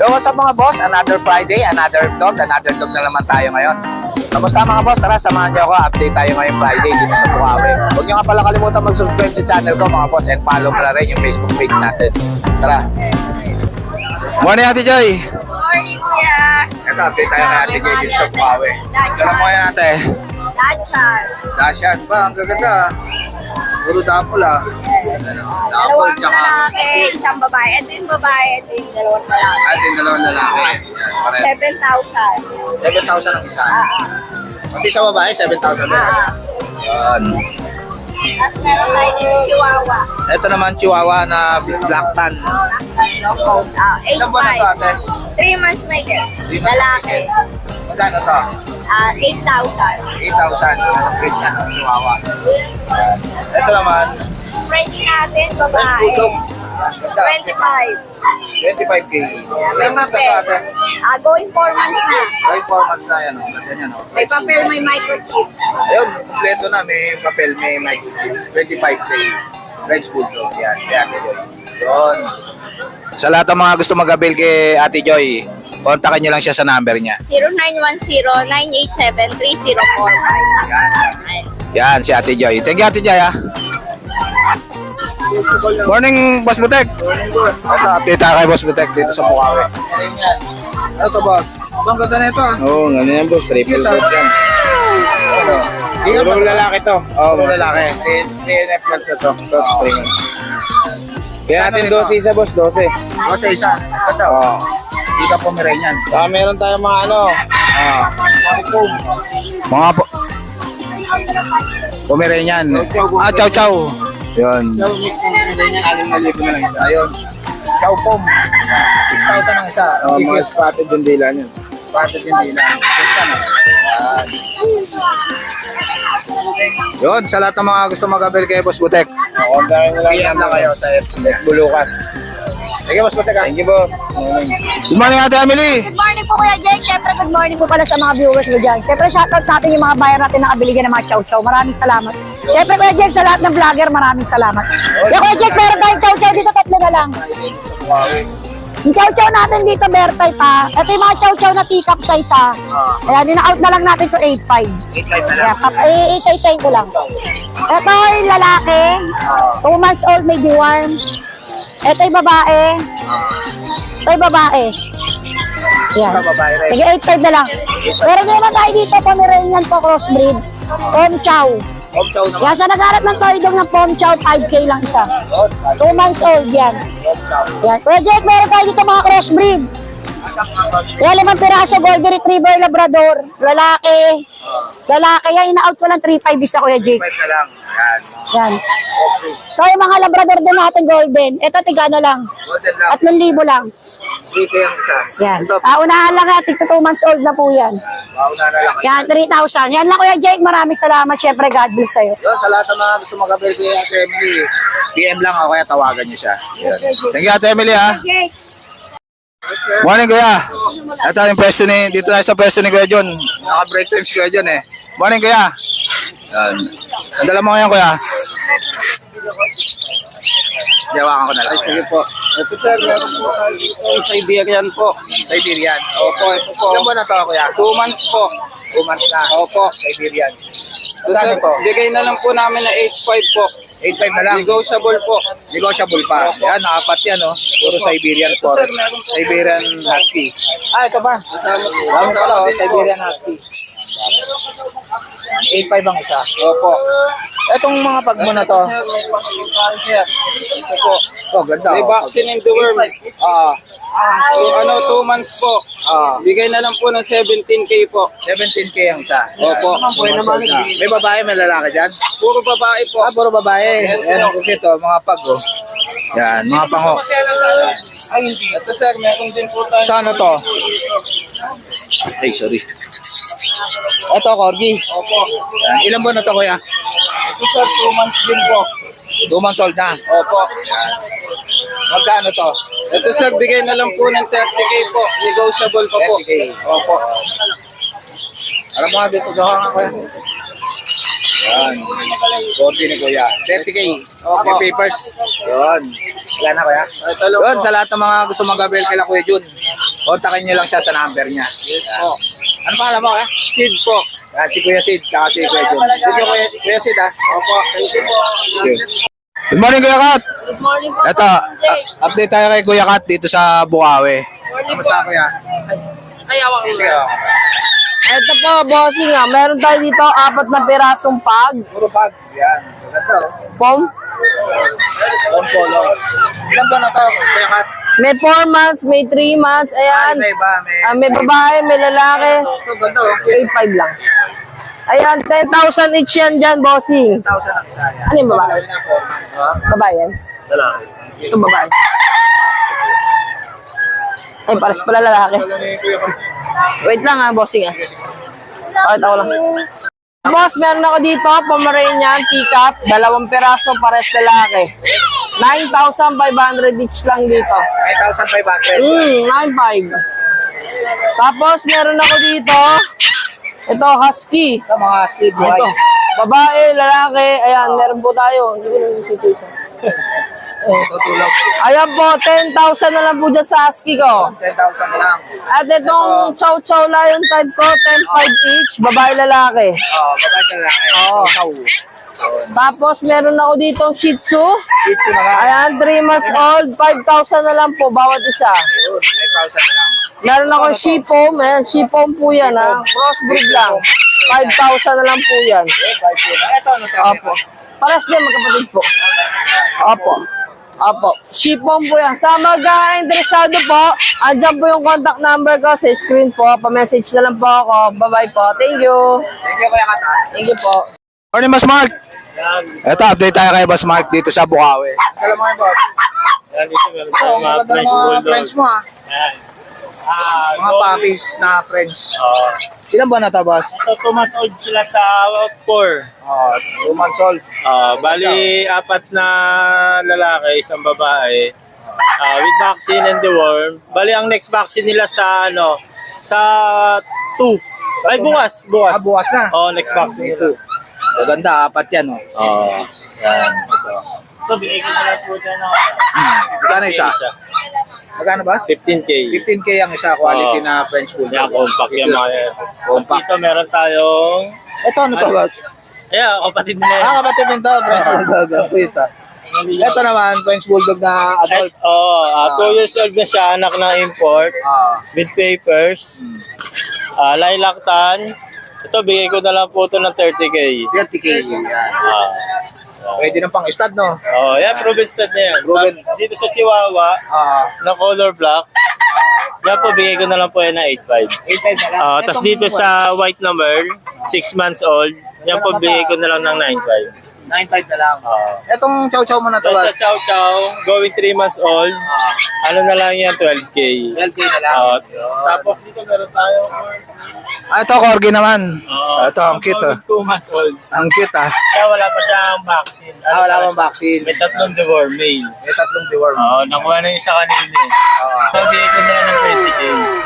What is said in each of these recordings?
So what's up mga boss? Another Friday, another dog na naman tayo ngayon. Kamusta mga boss? Tara, samahan niyo ako. Update tayo ngayong Friday dito sa Bukawi. Huwag niyo nga pala kalimutan mag-subscribe sa channel ko mga boss and follow mo na rin yung Facebook page natin. Tara. Morning Ate Joy. Morning, kuya. Ito, update tayo na Ate Joy dito sa Bukawi. Tara mo yan ate. Dachan. Dasyan ba? Ang gaganda. Puro dapol ah. Dapol Dalawang tsaka. lalaki, isang babae. Ito yung babae, ito yung dalawang lalaki. Atin dalawang lalaki. Yan, pares. 7,000. 7,000 ang isa. Pati sa babae, 7,000 din. Yan. Tapos meron tayo yung chihuahua. Ito naman chihuahua na black tan. Ilan ba na to ate? 3 months may get. 3 months Lalaki. Magkano to? 8,000. 8,000. Ang cute na, chihuahua. Ito naman, French natin, French babae. Bulldog. Ganda. 25. 25K. May Ilan months na to ate? papel. Going 4 months na. Ay, 4 months na yan. Oh. Ganda niya, no? May papel, may microchip. Ayun, kompleto na. May papel, may mic. 25K. French Bulldog. Yan, kaya Ate Joy. Yun. Sa lahat ng mga gusto mag-avail kay Ate Joy, kontakin niyo lang siya sa number niya. 0910-987-3045. Yan, si Ate Joy. Thank you, Ate Joy, ha? Morning, Boss Butek. Morning, Boss. Ito, update tayo kay Boss Butek dito sa Bukawi. Ano to, Boss? Ang ganda na ito, ah. Oo, ano yan boss, triple Cute, ah. coat yan. Ano? Hindi Puro ka lalaki to. Oo, Puro lalaki. 3 months na to. Top 3 months. Kaya natin Ano 12 isa boss, 12. O, sa isa. Ganda, oh. Oo. Hindi ka Pomeranian. Saka meron tayong mga ano, Mga Pomeranian. Ah, chow chow. Yun. mix ng Pomeranian, 6,000 na lang isa. Ayun. Chow pom. 6,000 ang isa. Oo, mga spotted yung dila niyan. Patot hindi lang. Yun, sa lahat ng mga gusto mag-avail kay Boss Butek. Kontakin nyo lang PM na kayo sa Bulukas. Sige, Boss Butek, ha? Thank you boss. Good morning, Ate Emily. Good morning po Kuya Jake. Siyempre good morning po pala sa mga viewers ko dyan. Siyempre shoutout natin yung mga buyer natin na kabiligan ng mga chow-chow. Maraming salamat. Siyempre Kuya Jake sa lahat ng vlogger, maraming salamat. So Kuya Jake, meron tayong chow-chow dito, 3 na lang. Yung chow-chow natin dito, bear type ha. Ito yung mga chow-chow na teacup size ha. Kaya dina-out na lang natin to 8.5. 8.5 na lang. Isa-isayin ko lang. Ito yung lalaki. 2 months old, may deworm. Ito yung babae. Ito yung babae. Yan. Babae rin. Sige, 8.5 na lang. Pero naman tayo dito, Pomeranian po crossbreed. Pom Chow. Home chow naman. Yan, sa nagharap ng toy dog ng Pom Chow, 5K lang isa. 2 months old yan. Yan. Kuya Jake, meron tayo dito mga crossbreed. Yan, 5 piraso, Golden Retriever, Labrador, lalaki. Lalaki, yan, ina-out ko lang 3.5 isa, Kuya Jake. 5 na lang. Yan. Yan. So, yung mga Labrador din natin, Golden. Ito, tigano lang. Golden lang. 3,000 lang. 3K ang isa. Yan. Ito, Unahan lang natin, 2 months old na po yan. mauna na lang. Yan, 3,000. Yan lang, Kuya Jake. Maraming salamat. Siyempre, God bless sa'yo. Yun, sa lahat ng mga gusto mag-avail kay Ate Emily, PM lang ako kaya tawagan niyo siya. Yan. Thank you, Ate Emily, ha? Jake. Morning, Kuya. Ito yung pwesto ni, dito tayo sa pwesto ni Kuya John. Naka-break time si Kuya John, eh. Morning, Kuya. Yan. Nadala mo ngayon, Kuya. Jawakan ko na lang. Sige po. Ito sir, meron po tayo Siberian po. Siberian. Opo, ito po. Ilan ba na to, Kuya? 2 months po. 2 months na. Opo. Siberian. Ito Magkano sir, po? bigay na lang po namin na 8.5 po. 8.5 na lang. Negotiable po. Negotiable pa. Yan, nakapat yan, no? Puro Siberian po. Sir, meron po. Siberian Husky. Ah, ito ba? Kasama po. Dami pala, oh. Siberian Husky. 8.5 ang isa. Opo. Etong mga pag mo na to. Sir, may pagkakaan sir. Ito po. Oh, ganda. May oh. vaccine in the worm. Ah, So, 2 months po. ah. Bigay na lang po ng 17K po. 17K ang isa. Opo. May babae, may lalaki dyan? Puro babae po. Ah, puro babae. Yan ang kukito, mga pag, oh. Yan, mga pango. Ay, hindi. Ito sir, meron din po tayo. Ito ano to? Ay, sorry. Ito, Corgi. Opo. Ilan buwan na to, Kuya? Ito sir, 2 months din po. 2 months old na. Opo. Magkano to? Ito sir, bigay na lang po ng 30K po. Negotiable pa po. 30K. Opo. Alam mo nga dito, gawa nga, Kuya. Yan. Corgi ni Kuya. 30K. Opo. May papers. Yun. Wala na, Kuya. Ay, talo Yun, po. sa lahat ng mga gusto mag-avail kay Kuya Jun. Kontakin nyo lang siya sa number niya. Yes po. Ano pangalan mo, eh? Sid po. Yan, si Kuya Sid, tsaka si Kuya John. Thank you, Kuya Sid, ha? Opo, thank you po. Good morning, Kuya Kat. Good morning po. Ito, update tayo kay Kuya Kat dito sa Bukawi. Morning po. Kamusta, Kuya? Ay, awak mo. Sige, oh. Ito po, bossing nga. Meron tayo dito 4 na pirasong pag. Puro bag. Yan, maganda, oh. Pom. Phone polo. Ilan ba na to, Kuya Kat? May 4 months, may 3 months. Ayan. May iba, May babae, may lalaki. Ito, ganda, oh. 8.5 lang. Ayan, 10,000 each yan dyan, bossing. 1,000 ang isa yan. Ano yung babae? Babae yan? Lalaki. Ito babae. Ay, pares pala lalaki. Wait lang ha, bossing ha. Bakit ako lang. Boss, meron ako dito, Pomeranian, teacup, 2 piraso, pares lalaki. 9,500 each lang dito. 9,500. 9.5. Tapos, meron ako dito, ito, husky. Ito, mga speed Ito, boys. babae, lalaki, ayan, meron po tayo. Hindi ko na situation. Tutulog. Ayan po, 10,000 na lang po dyan sa husky ko. 10,000 na lang. At itong chow chow lion type ko, 10.5 each, babae lalaki. Babae ka lang. Oo. Tapos meron ako dito Shih Tzu. Pizza na lang. Ayan, 3 months old, 5,000 na lang po bawat isa. Yun, 5,000 na lang. Meron ako Shipom, ayan, Shipom po yan ha, crossbreed lang. 5,000 na lang po yan. 5,000 na. Ito, ano to? Opo. Pares din magkapatid po. Opo. Opo. Shipom po yan. Sa mga-interesado po, andyan po yung contact number ko sa screen po. Pa-message na lang po ako. Bye-bye po. Thank you. Thank you, Kuya Kata. Thank you po. Morning, Boss Mark. Ito, update tayo kay Boss Mark dito sa Bukawi. Alam mo yung boss. Yan, dito meron Ito, tayong mga maganda French mga Bulldog. friends mo, ha? Ayan. Mga puppies na French. Ilan ba na to, boss? Ito, 2 months old sila sa 4. 2 months old. Bali, 4 na lalaki, isang babae. With vaccine and deworm. Bali, ang next vaccine nila sa, sa 2. Ay, bukas. Bukas na. Next vaccine nila. Maganda, 4 yan, oh. Yan, ito. Ito, bigay ko na lang po dyan ng Magkano isa? Magkano, boss? 15K. 15K ang isa, quality na French Bulldog. Yan, compact yan mga yan. Tapos Compact. dito meron tayong... Ito, ano to, boss? Ayan, kapatid nila yan. Kapatid din to, French Bulldog. Ang kuita. Ito naman, French Bulldog na adult. 2 years old na siya, anak ng import, with papers, lilac tan. Ito, bigay ko na lang po ito ng 30K. 30K. Yan. Pwede ng pang-stud, no? Yan, proven stud na yan. Proven. Tapos, dito sa Chihuahua, na color black, yan po, bigay ko na lang po yan ng 8.5. 8.5 na lang. Tapos dito sa white na Merl, 6 months old, yan po, bigay ko na lang ng 9.5. 9.5 na lang. Etong chow-chow mo na to, Tapos sa boss? Chow Chow, going 3 months old, ano na lang yan, 12K. 12K na lang. Tapos dito meron tayo Ito, corgi naman. Ito, ang cute, 2 months old. Ang cute, Kaya wala pa siyang vaccine. wala pang vaccine. May 3 deworm, male. May 3 deworm. Nakuha na yung isa kanina eh. So, bigay ko na lang ng 20K.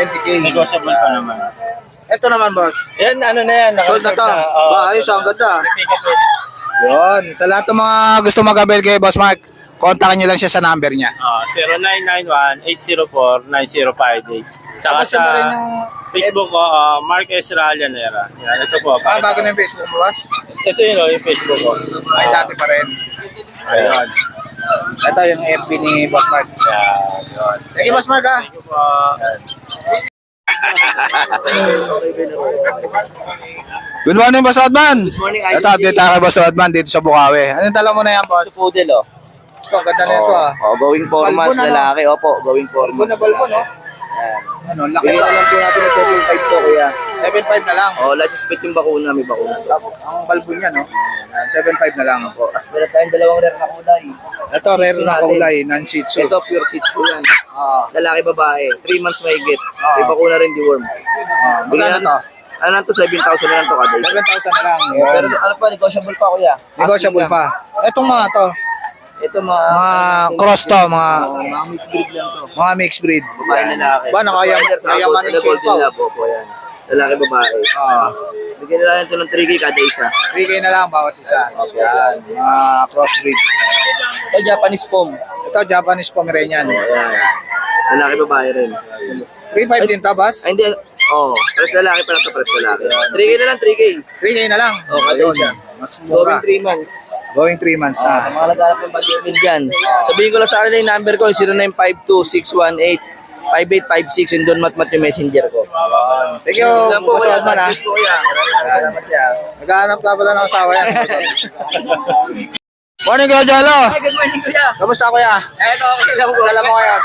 20K. Negotiable pa naman. Ito naman, boss. Yan, ano na yan. Sold na to. Ba, ayos, ang ganda. Pick up it. Yun. Sa lahat ng mga gusto mag-avail kay Boss Mark, kontakin niyo lang siya sa number niya. 0991-804-9058. Tsaka Tapos sa mo rin yung... Facebook ko, Mark S. Rallanera. Yan, ito po. bago na yung Facebook mo, boss? Ito yun, yung Facebook ko. Ay, dati pa rin. Ayun. Ito yung FB ni Boss Mark. Yan. Yun. Thank you, Boss Mark, ha? Thank you po. Good morning, Boss Rodman. morning, Ito, update tayo kay Boss Rodman dito sa Bukawi. Anong tala mo na yan, boss? Poodle, oh. Ito, ganda na ito, ah. Going 4 Balbon, months ano? lalaki. Opo, going 4 Balbon na months. balbon, no? Ayan. Ano, laki Bigyan na. lang po natin ng 7.5 to, kuya. 7.5 na lang. Oh, last split yung bakuna, may bakuna to. Ang balbon niya, no? 7.5 na lang. Oh, tapos meron tayong 2 rare na kulay. Ito, rare na kulay, non-shih tzu. Ito, pure Shih Tzu yan. Ah, Lalaki, babae. 3 months mahigit. Ah. May bakuna rin, deworm. magkano to? Ano lang to, 7,000 na lang to kada. 7,000 na lang. Pero ano pa, negotiable pa, kuya. Negotiable Asking pa. Etong mga to, lang. Ito, mga... cross to, mga Mga mixed breed lang to. mixed breed. Babae lalaki. Ba, nakayaman ng chain pa. Po, yan. Lalaki, babae. Ah, Bigyan na lang ito ng 3K kada isa. 3K na lang bawat isa. Yan, mga crossbreed. Ito, Japanese Pom. Ito, Japanese Pomeranian. Ayan. Lalaki, babae rin. 3.5 din to, boss? Ay, hindi. Press lalaki pala to, press lalaki. 3K na lang, 3K. 3K na lang. Okay, Ayun. siya. Mas mura. Going 3 months. Going 3 months Sa na. mga naghanap ng pag-email dyan. Sabihin ko lang sa kanila yung number ko, 0952-618-5856. Yung doon matmat yung messenger ko. Ayun. Thank you, Yun lang po, Boss kuya. Rodman, ha. Thank you, kuya. Salamat yan. Naghahanap ka pala ng asawa yan. Morning, Kuya Jolo. Good morning, kuya. Kamusta, Kuya? Eto, okay lang po. Dala mo ngayon.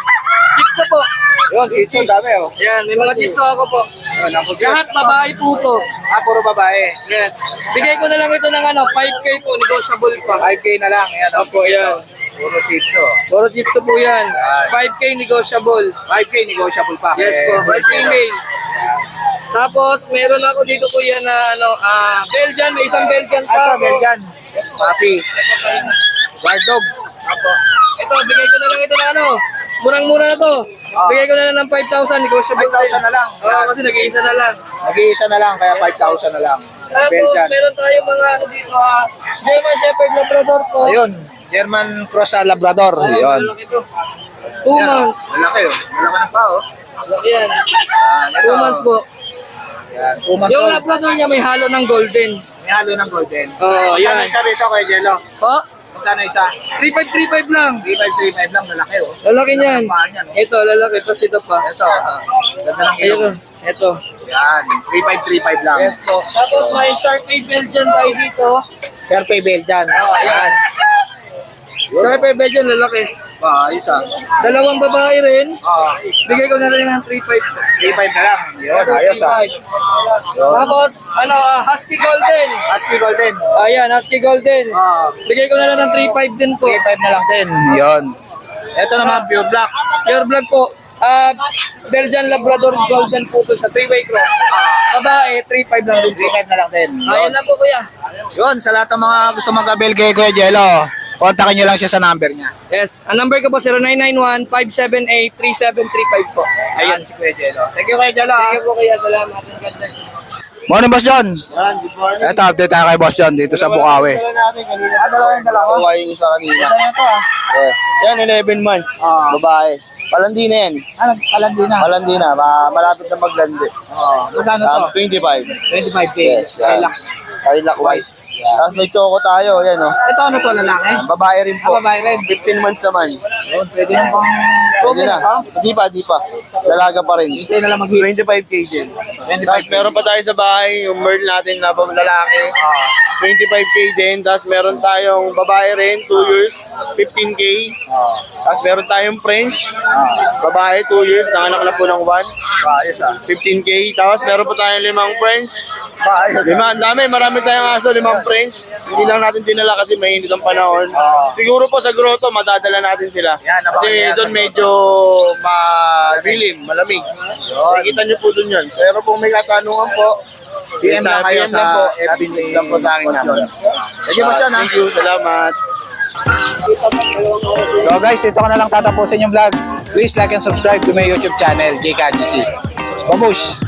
Pizza po. Yun, sitso, dami, oh. Yan, may mga jitso ako po. Yun, ang puti. Lahat babae po to. Puro babae. Yes. Bigay ko na lang ito ng 5K po, negotiable pa. 5K na lang. Yan, Opo, yan. Puro sitso. Puro jitso po yan. 5K negotiable. 5K negotiable pa. Yes po, 5K mail. Tapos, meron ako dito po yan na Belgian, may isang Belgian Ito, pa ako. Belgian. Papi. Guard dog. Ito, bigay ko na lang ito na murang-mura na to. Bigay ko na lang ng 5,000, negotiable 5,000 na lang. Oo, kasi nag-iisa na lang. Nag-iisa na lang, kaya 5,000 na lang. Tapos, Belgian. meron tayong mga dito, German Shepherd Labrador po. Ayun, German Cross sa Labrador. Ayun. Malaki to. 2 months. Malaki, oh. Malaki ng pa, oh. Yan. Ito. 2 months po. Yan, 2 months Yung old. Labrador niya may halo ng golden. May halo ng golden. Oo, Magkano yan. isa rito, Kuya Jello? Po? Magkano isa? 3535 lang. 3535 lang, malaki, oh. Lalaki niyan. Paan yan, oh. Ito, lalaki. Tapos ito pa. Ito, ganda ng Ito. ilong. Ito. Yan, 3535 lang. Yes po. Tapos may Sharpei Belgian tayo dito. Fair pay Belgian. Ayan. Sharpei Belgian, lalaki. Ayos, ah. Dalawang babae rin. Oo. Bigay ko na rin ng 3.5. 35 na lang. Yun, ayos, ah. 3.5. Tapos, Husky Golden. Husky golden. Ayan, Husky Golden. Oo. Bigay ko na lang ng 3.5 din po. 35 na lang din. Yun. Ito naman, pure black. Pure black po. Belgian Labrador Golden po to sa 3-way cross. Babae, 3.5 lang din po. 35 na lang din. Ayan lang po kuya. Yun, sa lahat ng mga gusto mag-abel kay Kuya Jello, kontakin nyo lang siya sa number niya. Yes, ang number ko po 0991-578-3735 po. Ayan si Kuya Jello. Thank you, Kuya Jello. Thank you po kuya, salamat. And God bless. Morning, Boss John. Ito, update tayo kay Boss John dito sa Bukawi. Kuha yung isa kanina. Yes. Yan, 11 months. Babae. Palandi na yan. Palandi na. Palandi na. Malapit na maglandi. Magkano to? 25. 25K. Yes. Lilac. Lilac white. Tapos may choco tayo. Yan, oh. Ito ano to, lalaki? Babae rin po. Babae rin. 15 months naman. Yun, pwede yung pang... Pwede na. Di pa. Dalaga pa rin. Hindi na lang mag 25K din. Tapos meron pa tayo sa bahay, yung merl natin na lalaki. 25K din. Tapos meron tayong babae rin, 2 years, 15K. Tapos meron tayong French, babae, 2 years, nanganak na po ng once. 15K. Tapos meron pa tayong 5 French. Ang dami, marami tayong aso, 5 French. Hindi lang natin dinala kasi mainit ang panahon. Siguro po sa grotto, madadala natin sila. Yan, Kasi doon medyo madilim, malamig. Nakikita nyo po doon yun. Pero kung may katanungan po, PM lang kayo PM lang po. sa FB Message lang po sa akin number. Thank you, Boss John. Thank you, salamat. So guys, dito ko na lang tatapusin yung vlog. Please like and subscribe to my YouTube channel, JKGC. Babush!